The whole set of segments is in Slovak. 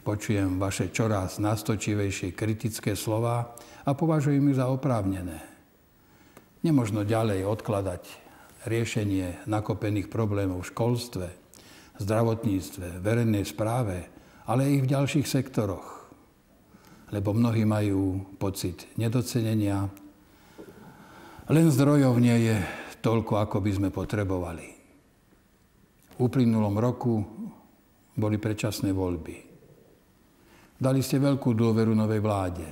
Počujem vaše čoraz nastočivejšie kritické slová a považujem ich za oprávnené. Nemožno ďalej odkladať riešenie nakopených problémov v školstve, zdravotníctve, verejnej správe, ale i v ďalších sektoroch. Lebo mnohí majú pocit nedocenenia. Len zdrojov nie je toľko, ako by sme potrebovali. V uplynulom roku boli predčasné voľby. Dali ste veľkú dôveru novej vláde.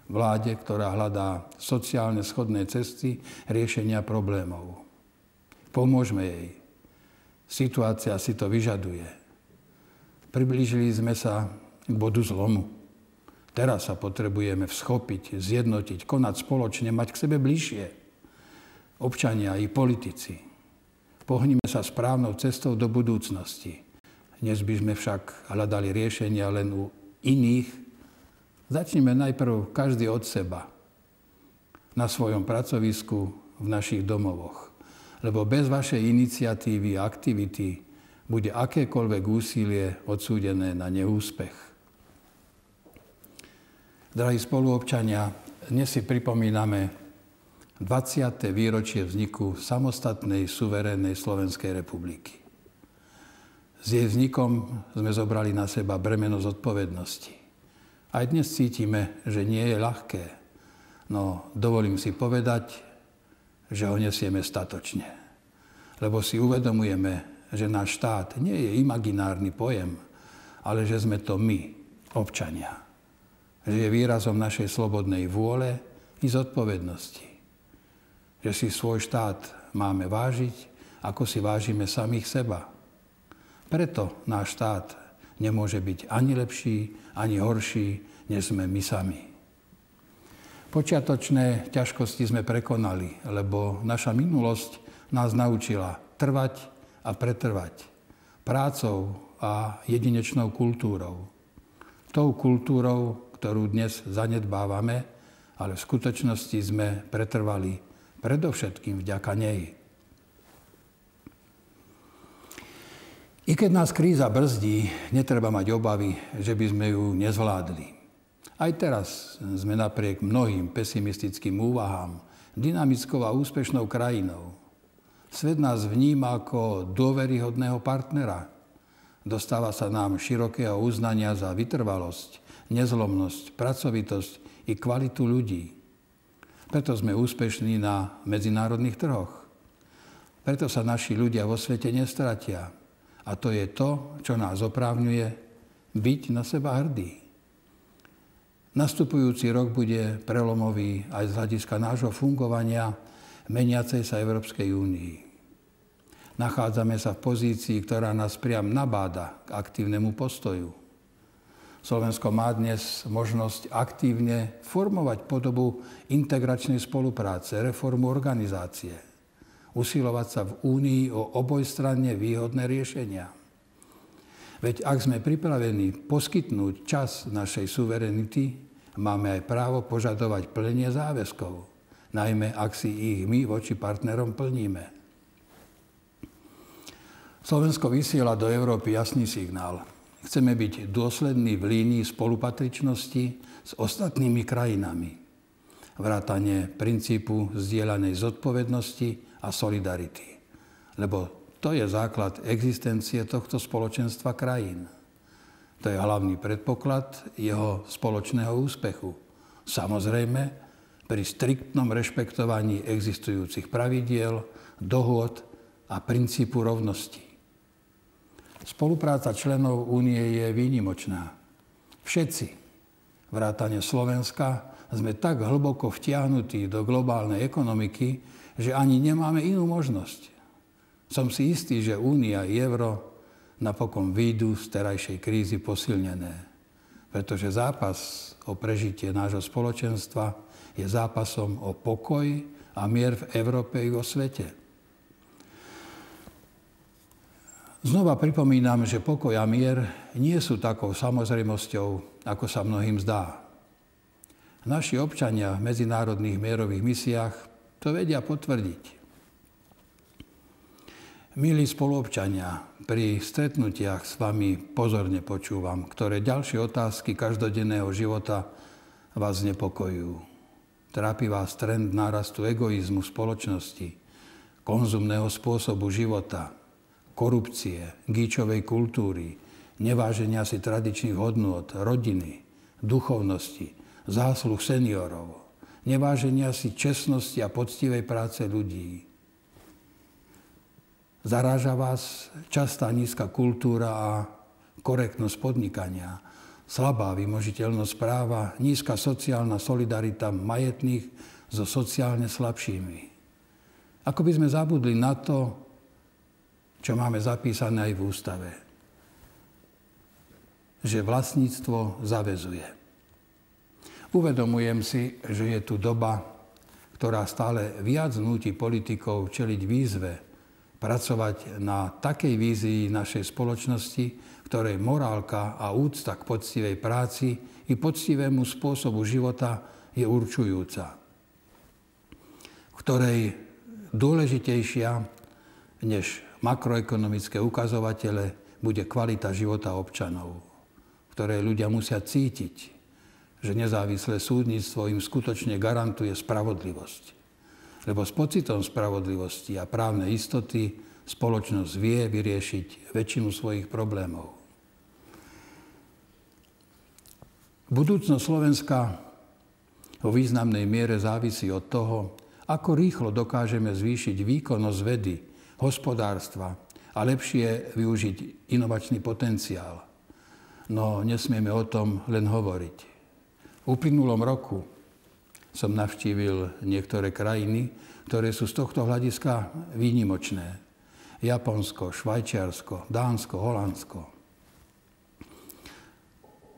Vláde, ktorá hľadá sociálne schodné cesty riešenia problémov. Pomôžme jej. Situácia si to vyžaduje. Priblížili sme sa k bodu zlomu. Teraz sa potrebujeme vzchopiť, zjednotiť, konať spoločne, mať k sebe bližšie. Občania i politici. Pohnime sa správnou cestou do budúcnosti. Dnes by sme však hľadali riešenia len u iných. Začneme najprv každý od seba. Na svojom pracovisku, v našich domovoch. Lebo bez vašej iniciatívy a aktivity bude akékoľvek úsilie odsúdené na neúspech. Drahí spoluobčania, dnes si pripomíname 20. výročie vzniku samostatnej suverénnej Slovenskej republiky. S jej vznikom sme zobrali na seba bremeno zodpovednosti. Aj dnes cítime, že nie je ľahké, no dovolím si povedať, že ho nesieme statočne. Lebo si uvedomujeme, že náš štát nie je imaginárny pojem, ale že sme to my, občania. Že je výrazom našej slobodnej vôle i zodpovednosti. Že si svoj štát máme vážiť, ako si vážime samých seba. Preto náš štát nemôže byť ani lepší, ani horší, než sme my sami. Počiatočné ťažkosti sme prekonali, lebo naša minulosť nás naučila trvať a pretrvať. Prácou a jedinečnou kultúrou. Tou kultúrou, ktorú dnes zanedbávame, ale v skutočnosti sme pretrvali predovšetkým vďaka nej. I keď nás kríza brzdí, netreba mať obavy, že by sme ju nezvládli. Aj teraz sme napriek mnohým pesimistickým úvahám dynamickou a úspešnou krajinou. Svet nás vníma ako dôveryhodného partnera. Dostáva sa nám širokého uznania za vytrvalosť, nezlomnosť, pracovitosť i kvalitu ľudí. Preto sme úspešní na medzinárodných trhoch. Preto sa naši ľudia vo svete nestratia. A to je to, čo nás oprávňuje byť na seba hrdí. Nastupujúci rok bude prelomový aj z hľadiska nášho fungovania meniacej sa Európskej únii. Nachádzame sa v pozícii, ktorá nás priam nabáda k aktívnemu postoju. Slovensko má dnes možnosť aktívne formovať podobu integračnej spolupráce, reformu organizácie. Usilovať sa v Únii o obojstranne výhodné riešenia. Veď ak sme pripravení poskytnúť čas našej suverenity, máme aj právo požadovať plnenie záväzkov, najmä ak si ich my voči partnerom plníme. Slovensko vysiela do Európy jasný signál. Chceme byť dôslední v línii spolupatričnosti s ostatnými krajinami. Vrátane princípu zdieľanej zodpovednosti a solidarity. Lebo to je základ existencie tohto spoločenstva krajín. To je hlavný predpoklad jeho spoločného úspechu. Samozrejme, pri striktnom rešpektovaní existujúcich pravidiel, dohôd a princípu rovnosti. Spolupráca členov Únie je výnimočná. Všetci, vrátane Slovenska, sme tak hlboko vtiahnutí do globálnej ekonomiky, že ani nemáme inú možnosť. Som si istý, že Únia i euro napokon výjdu z terajšej krízy posilnené. Pretože zápas o prežitie nášho spoločenstva je zápasom o pokoj a mier v Európe i vo svete. Znova pripomínam, že pokoj a mier nie sú takou samozrejmosťou, ako sa mnohým zdá. Naši občania v medzinárodných mierových misiách to vedia potvrdiť. Milí spoluobčania, pri stretnutiach s vami pozorne počúvam, ktoré ďalšie otázky každodenného života vás znepokojujú. Trápi vás trend nárastu egoizmu spoločnosti, konzumného spôsobu života, korupcie, gíčovej kultúry, neváženia si tradičných hodnôt, rodiny, duchovnosti, zásluh seniorov, neváženia si čestnosti a poctivej práce ľudí. Zaráža vás častá nízka kultúra a korektnosť podnikania, slabá vymožiteľnosť práva, nízka sociálna solidarita majetných so sociálne slabšími. Ako by sme zabudli na to, čo máme zapísané aj v ústave. Že vlastníctvo zaväzuje. Uvedomujem si, že je tu doba, ktorá stále viac núti politikov čeliť výzve, pracovať na takej vízii našej spoločnosti, ktorej morálka a úcta k poctivej práci i poctivému spôsobu života je určujúca. V ktorej dôležitejšia než makroekonomické ukazovatele bude kvalita života občanov, v ktorej ľudia musia cítiť, že nezávislé súdnictvo im skutočne garantuje spravodlivosť. Lebo s pocitom spravodlivosti a právnej istoty spoločnosť vie vyriešiť väčšinu svojich problémov. Budúcnosť Slovenska vo významnej miere závisí od toho, ako rýchlo dokážeme zvýšiť výkonnosť vedy, hospodárstva a lepšie využiť inovačný potenciál. No nesmieme o tom len hovoriť. V uplynulom roku som navštívil niektoré krajiny, ktoré sú z tohto hľadiska výnimočné. Japonsko, Švajčiarsko, Dánsko, Holandsko.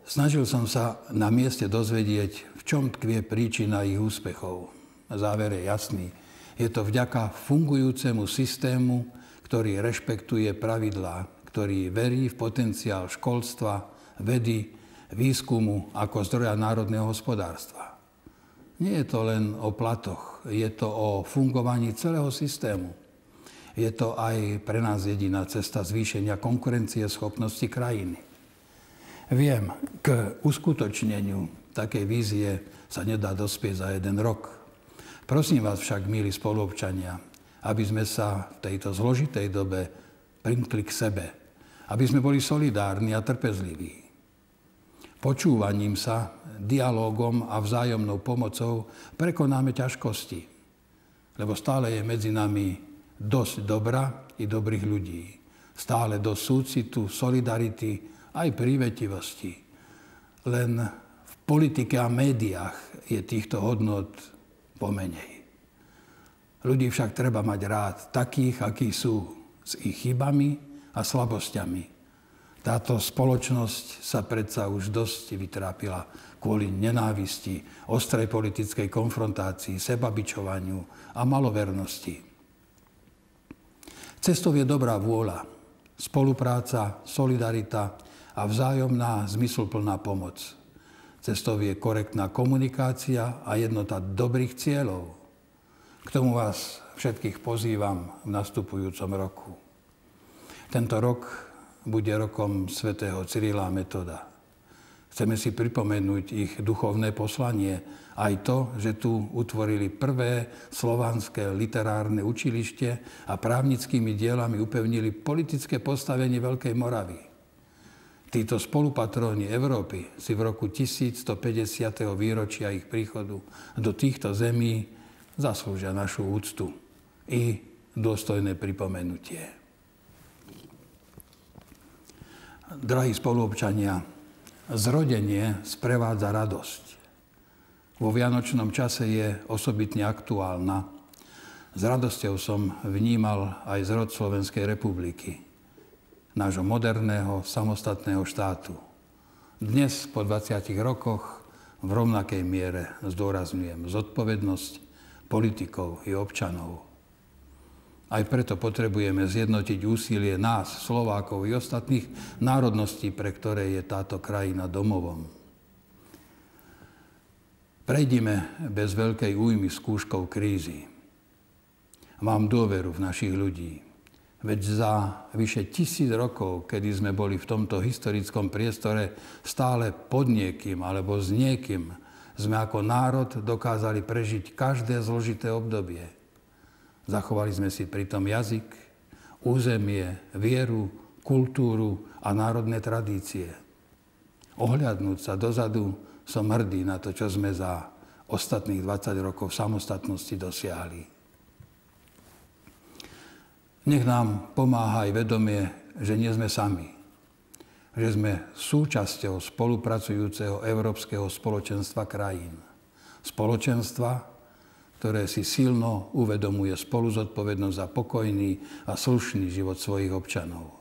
Snažil som sa na mieste dozvedieť, v čom tkvie príčina ich úspechov. Záver je jasný. Je to vďaka fungujúcemu systému, ktorý rešpektuje pravidlá, ktorý verí v potenciál školstva, vedy, výskumu ako zdroja národného hospodárstva. Nie je to len o platoch, je to o fungovaní celého systému. Je to aj pre nás jediná cesta zvýšenia konkurencieschopnosti krajiny. Viem, k uskutočneniu takej vízie sa nedá dospieť za jeden rok. Prosím vás však, milí spoluobčania, aby sme sa v tejto zložitej dobe primkli k sebe, aby sme boli solidárni a trpezliví. Počúvaním sa, dialógom a vzájomnou pomocou prekonáme ťažkosti, lebo stále je medzi nami dosť dobra i dobrých ľudí. Stále dosť súcitu, solidarity, aj prívetivosti. Len v politike a médiách je týchto hodnôt pomenej. Ľudí však treba mať rád takých, akí sú, s ich chybami a slabosťami. Táto spoločnosť sa predsa už dosť vytrápila kvôli nenávisti, ostrej politickej konfrontácii, sebabičovaniu a malovernosti. Cestou je dobrá vôľa, spolupráca, solidarita a vzájomná zmysluplná pomoc. Cestou je korektná komunikácia a jednota dobrých cieľov. K tomu vás všetkých pozývam v nastupujúcom roku. Tento rok bude rokom svätého Cyrila a Metoda. Chceme si pripomenúť ich duchovné poslanie, aj to, že tu utvorili prvé slovanské literárne učilište a právnickými dielami upevnili politické postavenie Veľkej Moravy. Títo spolupatróni Európy si v roku 1150. výročia ich príchodu do týchto zemí zaslúžia našu úctu i dôstojné pripomenutie. Drahí spoluobčania, zrodenie sprevádza radosť. Vo vianočnom čase je osobitne aktuálna. S radosťou som vnímal aj zrod Slovenskej republiky, nášho moderného, samostatného štátu. Dnes, po 20 rokoch, v rovnakej miere zdôrazňujem zodpovednosť politikov i občanov. Aj preto potrebujeme zjednotiť úsilie nás, Slovákov i ostatných národností, pre ktoré je táto krajina domovom. Prejdime bez veľkej újmy skúškou krízy. Mám dôveru v našich ľudí. Veď za vyše 1000 rokov, kedy sme boli v tomto historickom priestore stále pod niekým alebo s niekým, sme ako národ dokázali prežiť každé zložité obdobie. Zachovali sme si pritom jazyk, územie, vieru, kultúru a národné tradície. Ohľadnúť sa dozadu, som hrdý na to, čo sme za ostatných 20 rokov samostatnosti dosiahli. Nech nám pomáha aj vedomie, že nie sme sami. Že sme súčasťou spolupracujúceho Európskeho spoločenstva krajín. Spoločenstva, ktoré si silno uvedomuje spoluzodpovednosť za pokojný a slušný život svojich občanov.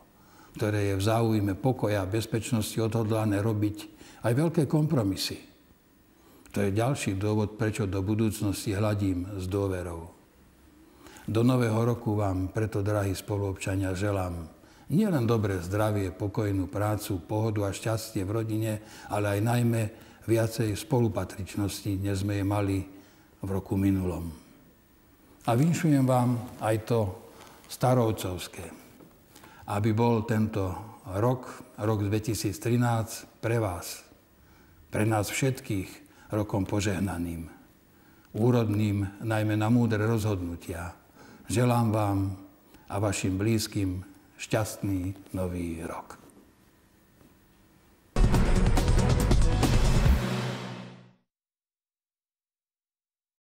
Ktoré je v záujme pokoja a bezpečnosti odhodlané robiť aj veľké kompromisy. To je ďalší dôvod, prečo do budúcnosti hľadím s dôverou. Do nového roku vám preto, drahí spoluobčania, želám nielen dobré zdravie, pokojnú prácu, pohodu a šťastie v rodine, ale aj najmä viacej spolupatričnosti, než sme je mali v roku minulom. A vinšujem vám aj to starovcovské, aby bol tento rok 2013 pre vás, pre nás všetkých rokom požehnaným, úrodným najmä na múdre rozhodnutia. Želám vám a vašim blízkym šťastný nový rok.